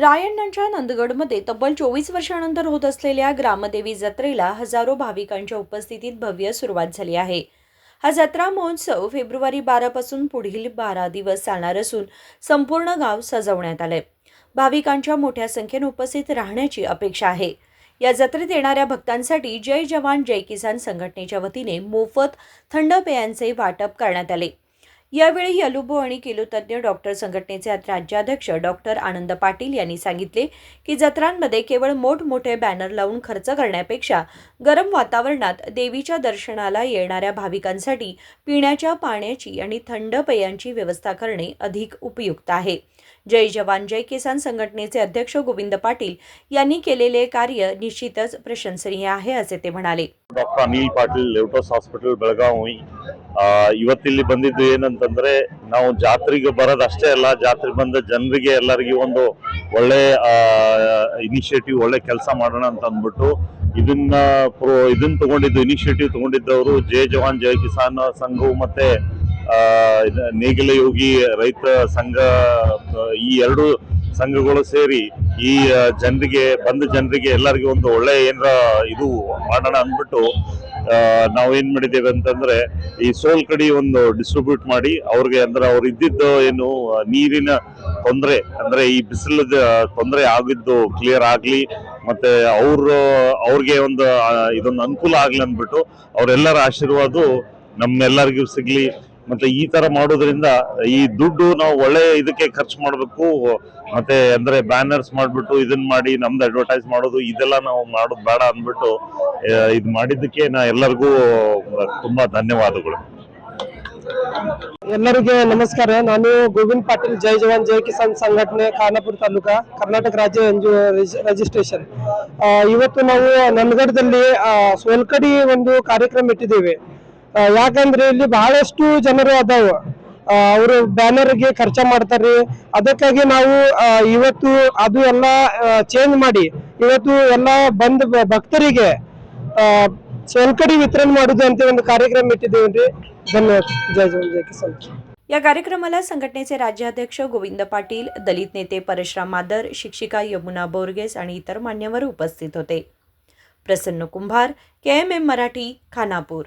रायण्णांच्या नंदगडमध्ये तब्बल 24 वर्षांनंतर होत असलेल्या ग्रामदेवी जत्रेला हजारो भाविकांच्या उपस्थितीत भव्य सुरुवात झाली आहे। हा जत्रा महोत्सव फेब्रुवारी 12 पासून पुढील 12 दिवस चालणार असून संपूर्ण गाव सजवण्यात आले। भाविकांच्या मोठ्या संख्येने उपस्थित राहण्याची अपेक्षा आहे। या जत्रेत येणाऱ्या भक्तांसाठी जय जवान जय किसान संघटनेच्या वतीने मोफत थंड पेयांचे वाटप करण्यात आले। यावेळी यलुबो आणि किलोतज्ञ डॉक्टर संघटनेचे राज्याध्यक्ष डॉक्टर आनंद पाटील यांनी सांगितले की जत्रांमध्ये केवळ मोठमोठे बॅनर लावून खर्च करण्यापेक्षा गरम वातावरणात देवीच्या दर्शनाला येणाऱ्या भाविकांसाठी पिण्याच्या पाण्याची आणि थंड पेयांची व्यवस्था करणे अधिक उपयुक्त आहे। जय जवान जय किसान संघटनेचे अध्यक्ष गोविंद पाटील यांनी केलेले कार्य निश्चितच प्रशंसनीय आहे असे ते म्हणाले। ಡಾಕ್ಟರ್ ಅನಿಲ್ ಪಾಟೀಲ್ ಲೇಔಟಸ್ ಹಾಸ್ಪಿಟಲ್ ಬೆಳಗಾವಿ ಇವತ್ತಿಲ್ಲಿ ಬಂದಿದ್ದು ಏನಂತಂದ್ರೆ ನಾವು ಜಾತ್ರೆಗೆ ಬರೋದಷ್ಟೇ ಅಲ್ಲ, ಜಾತ್ರೆ ಬಂದ ಜನರಿಗೆ ಎಲ್ಲರಿಗೂ ಒಂದು ಒಳ್ಳೆ ಇನಿಷಿಯೇಟಿವ್ ಒಳ್ಳೆ ಕೆಲಸ ಮಾಡೋಣ ಅಂತ ಅಂದ್ಬಿಟ್ಟು ಇದನ್ನ ತಗೊಂಡಿದ್ದು ಇನಿಷಿಯೇಟಿವ್ ತಗೊಂಡಿದ್ದವರು ಜೈ ಜವಾನ್ ಜೈ ಕಿಸಾನ್ ಸಂಘವು ಮತ್ತೆ ನೇಗಿಲ ಯೋಗಿ ರೈತ ಸಂಘ ಈ ಎರಡು ಸಂಘಗಳು ಸೇರಿ ಈ ಜನರಿಗೆ ಎಲ್ಲರಿಗೂ ಒಂದು ಒಳ್ಳೆ ಏನರ ಇದು ಮಾಡೋಣ ಅಂದ್ಬಿಟ್ಟು ನಾವೇನ್ ಮಾಡಿದ್ದೇವೆ ಅಂತಂದ್ರೆ ಈ ಸೋಲ್ ಕಡಿ ಒಂದು ಡಿಸ್ಟ್ರಿಬ್ಯೂಟ್ ಮಾಡಿ ಅವ್ರಿಗೆ ಅಂದ್ರೆ ಅವ್ರು ಇದ್ದಿದ್ದು ಏನು ನೀರಿನ ತೊಂದರೆ ಅಂದ್ರೆ ಈ ಬಿಸಿಲದ ತೊಂದರೆ ಆಗಿದ್ದು ಕ್ಲಿಯರ್ ಆಗ್ಲಿ ಮತ್ತೆ ಅವ್ರಿಗೆ ಒಂದು ಇದೊಂದು ಅನುಕೂಲ ಆಗ್ಲಿ ಅಂದ್ಬಿಟ್ಟು ಅವರೆಲ್ಲರ ಆಶೀರ್ವಾದ ನಮ್ಮೆಲ್ಲರಿಗೂ ಸಿಗ್ಲಿ। ಮತ್ತೆ ಈ ತರ ಮಾಡೋದ್ರಿಂದ ಈ ದುಡ್ಡು ನಾವು ಒಳ್ಳೆ ಇದಕ್ಕೆ ಖರ್ಚು ಮಾಡಬೇಕು, ಮತ್ತೆ ಅಂದ್ರೆ ಬ್ಯಾನರ್ಸ್ ಮಾಡ್ಬಿಟ್ಟು ಇದನ್ನ ಮಾಡಿ ನಮ್ದು ಅಡ್ವರ್ಟೈಸ್ ಮಾಡೋದು ಇದೆಲ್ಲ ನಾವು ಮಾಡೋದು ಬೇಡ ಅಂದ್ಬಿಟ್ಟು ಇದು ಮಾಡಿದ್ದಕ್ಕೆ ನಾ ಎಲ್ಲರಿಗೂ ತುಂಬಾ ಧನ್ಯವಾದಗಳು। ಎಲ್ಲರಿಗೆ ನಮಸ್ಕಾರ। ನಾನು ಗೋವಿಂದ್ ಪಾಟೀಲ್ ಜೈ ಜವಾನ್ ಜೈ ಕಿಸಾನ್ ಸಂಘಟನೆ ಖಾನಾಪುರ ತಾಲೂಕಾ ಕರ್ನಾಟಕ ರಾಜ್ಯ ರಿಜಿಸ್ಟ್ರೇಷನ್। ಇವತ್ತು ನಾವು ನಂದಗಡದಲ್ಲಿ ಸೋಲ್ಕಡಿ ಒಂದು ಕಾರ್ಯಕ್ರಮ ಇಟ್ಟಿದ್ದೇವೆ। ಯಾಕಂದ್ರೆ ಇಲ್ಲಿ ಬಹಳಷ್ಟು ಜನರು ಅದಾವ, ಅವರು ಬ್ಯಾನರ್ಗೆ ಖರ್ಚು ಮಾಡ್ತಾರೆ। ಅದಕ್ಕಾಗಿ ನಾವು ಇವತ್ತು ಅದು ಎಲ್ಲ ಚೇಂಜ್ ಮಾಡಿ ಇವತ್ತು ಎಲ್ಲ ಬಂದ ಭಕ್ತರಿಗೆ ಸೋಲ್ಕಡಿ ವಿತರಣೆ ಮಾಡುದು ಅಂತ ಒಂದು ಕಾರ್ಯಕ್ರಮ ಇಟ್ಟಿದ್ದೇವೆ। धन्यवाद। जय जवान जय किसान। या कार्यक्रमाला संघटनेचे राज्याध्यक्ष गोविंद पाटील, दलित नेते परशुराम मादर, शिक्षिका यमुना बोरगेस आणि इतर मान्यवर उपस्थित होते। प्रसन्न कुंभार, KMM मराठी, खानापूर।